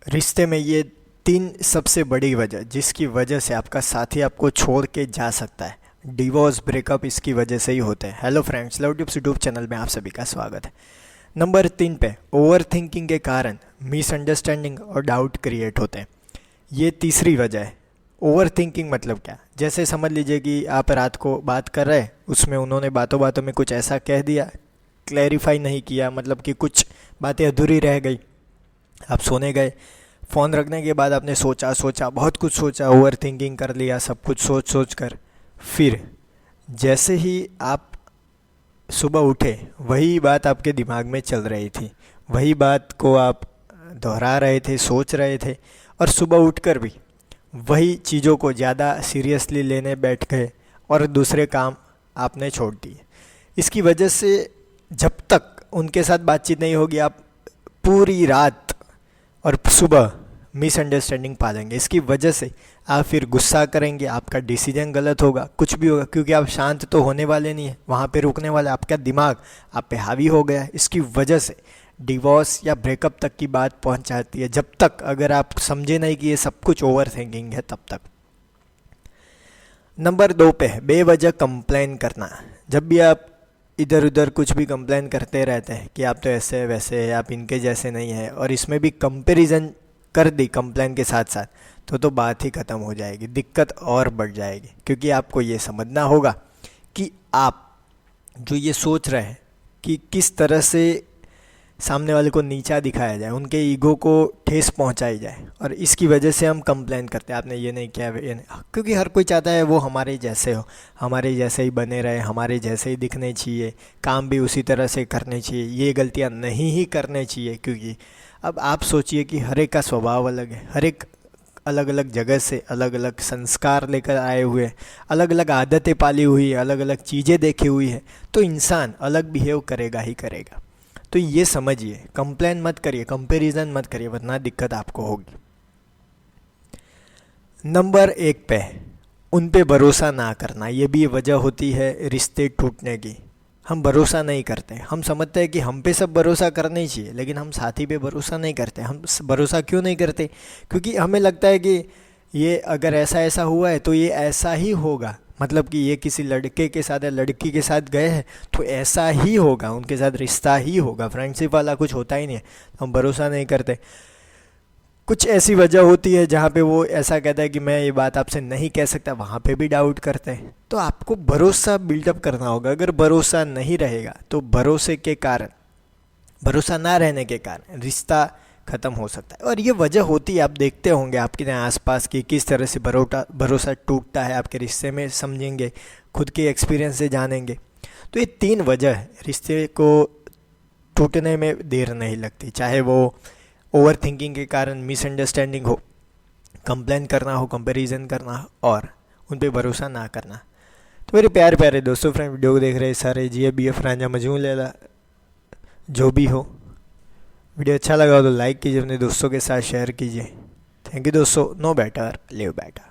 रिश्ते में ये 3 सबसे बड़ी वजह जिसकी वजह से आपका साथी आपको छोड़ के जा सकता है। डिवोर्स, ब्रेकअप इसकी वजह से ही होते हैं। Hello friends, love tips YouTube channel में आप सभी का स्वागत है। नंबर 3 पे ओवर थिंकिंग के कारण मिसअंडरस्टैंडिंग और डाउट क्रिएट होते हैं। ये तीसरी वजह है। ओवर थिंकिंग मतलब क्या? जैसे समझ लीजिए कि आप रात को बात कर रहे हैं, उसमें उन्होंने बातों बातों में कुछ ऐसा कह दिया, क्लैरिफाई नहीं किया, मतलब कि कुछ बातें अधूरी रह गई। आप सोने गए, फ़ोन रखने के बाद आपने सोचा बहुत कुछ सोचा, ओवर थिंकिंग कर लिया, सब कुछ सोच कर फिर जैसे ही आप सुबह उठे वही बात आपके दिमाग में चल रही थी, वही बात को आप दोहरा रहे थे, सोच रहे थे, और सुबह उठकर भी वही चीज़ों को ज़्यादा सीरियसली लेने बैठ गए और दूसरे काम आपने छोड़ दिए। इसकी वजह से जब तक उनके साथ बातचीत नहीं होगी, आप पूरी रात और सुबह मिसअंडरस्टैंडिंग पालेंगे। इसकी वजह से आप फिर गुस्सा करेंगे, आपका डिसीजन गलत होगा, कुछ भी होगा, क्योंकि आप शांत तो होने वाले नहीं है, वहाँ पे रुकने वाले, आपका दिमाग आप पे हावी हो गया है। इसकी वजह से डिवोर्स या ब्रेकअप तक की बात पहुँच जाती है, जब तक अगर आप समझे नहीं कि ये सब कुछ ओवर थिंकिंग है तब तक। नंबर 2 पे है बेवजह कंप्लेन करना। जब भी आप इधर उधर कुछ भी कंप्लेन करते रहते हैं कि आप तो ऐसे वैसे है, आप इनके जैसे नहीं है, और इसमें भी कंपैरिजन कर दी कंप्लेन के साथ साथ, तो बात ही ख़त्म हो जाएगी, दिक्कत और बढ़ जाएगी। क्योंकि आपको ये समझना होगा कि आप जो ये सोच रहे हैं कि किस तरह से सामने वाले को नीचा दिखाया जाए, उनके ईगो को ठेस पहुंचाई जाए, और इसकी वजह से हम कंप्लेन करते हैं आपने ये नहीं किया, ये नहीं। क्योंकि हर कोई चाहता है वो हमारे जैसे हो, हमारे जैसे ही बने रहे, हमारे जैसे ही दिखने चाहिए, काम भी उसी तरह से करने चाहिए, ये गलतियां नहीं ही करने चाहिए। क्योंकि अब आप सोचिए कि हर एक का स्वभाव अलग है, हर एक अलग अलग जगह से अलग अलग संस्कार लेकर आए हुए हैं, अलग अलग आदतें पाली हुई है, अलग अलग चीज़ें देखी हुई है, तो इंसान अलग बिहेव करेगा ही करेगा। तो ये समझिए, कंप्लेन मत करिए, कंपैरिजन मत करिए, वरना दिक्कत आपको होगी। नंबर 1 पे उन पे भरोसा ना करना। ये भी वजह होती है रिश्ते टूटने की। हम भरोसा नहीं करते, हम समझते हैं कि हम पे सब भरोसा करना ही चाहिए, लेकिन हम साथी पे भरोसा नहीं करते। हम भरोसा क्यों नहीं करते? क्योंकि हमें लगता है कि ये अगर ऐसा ऐसा हुआ है तो ये ऐसा ही होगा, मतलब कि ये किसी लड़के के साथ या लड़की के साथ गए हैं तो ऐसा ही होगा, उनके साथ रिश्ता ही होगा, फ्रेंडशिप वाला कुछ होता ही नहीं है। हम भरोसा नहीं करते। कुछ ऐसी वजह होती है जहाँ पे वो ऐसा कहता है कि मैं ये बात आपसे नहीं कह सकता, वहाँ पे भी डाउट करते हैं। तो आपको भरोसा बिल्डअप करना होगा। अगर भरोसा नहीं रहेगा तो भरोसे के कारण, भरोसा ना रहने के कारण रिश्ता ख़त्म हो सकता है। और ये वजह होती है, आप देखते होंगे आपके आसपास की किस तरह से भरोसा टूटता है आपके रिश्ते में, समझेंगे, खुद के एक्सपीरियंस से जानेंगे। तो ये 3 वजह है, रिश्ते को टूटने में देर नहीं लगती। चाहे वो ओवर थिंकिंग के कारण मिसअंडरस्टैंडिंग हो, कंप्लेन करना हो, कंपैरिजन करना हो, और उन पे भरोसा ना करना। तो मेरे प्यारे प्यारे दोस्तों, फ्रेंड, वीडियो को देख रहे सारे GF रांझा मजमू लेला जो भी हो, वीडियो अच्छा लगा हो तो लाइक कीजिए, अपने दोस्तों के साथ शेयर कीजिए। थैंक यू दोस्तों। No better live better.